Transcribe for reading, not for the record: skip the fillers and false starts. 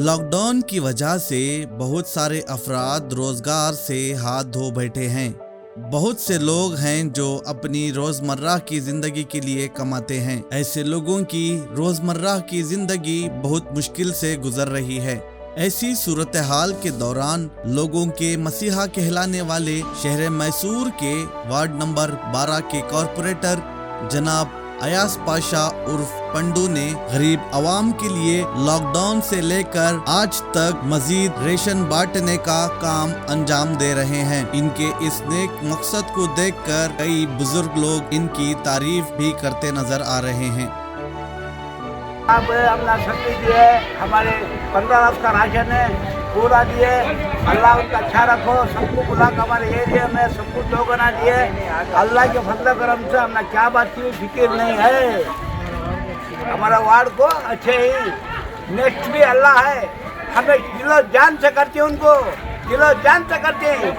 Lockdown की वजह से बहुत सारे अफराद रोजगार से हाथ धो बैठे हैं। बहुत से लोग हैं जो अपनी रोजमर्रा की जिंदगी के लिए कमाते हैं। ऐसे लोगों की रोजमर्रा की जिंदगी बहुत मुश्किल से गुजर रही है। ऐसी सूरत हाल के दौरान लोगों के मसीहा कहलाने वाले शहर मैसूर के वार्ड नंबर 12 के कॉरपोरेटर जनाब अयास पाशा उर्फ पंडू ने गरीब आवाम के लिए लॉकडाउन से लेकर आज तक मजीद रेशन बांटने का काम अंजाम दे रहे हैं। इनके इस नेक मकसद को देखकर कई बुजुर्ग लोग इनकी तारीफ भी करते नजर आ रहे हैं। अब अपना शक्ति दिए, हमारे 15 लाख का राशन है पूरा दिए। अल्लाह उनका अच्छा रखो, सबको बुला कर हमारे एरिया में सब कुछ दोगुना दिए। अल्लाह के फजल करम से हमने क्या बात की फिक्र नहीं है। हमारा वार्ड को अच्छे ही नेक्स्ट भी अल्लाह है, हमें दिलो जान से करते हैं, उनको दिलो जान से करते हैं।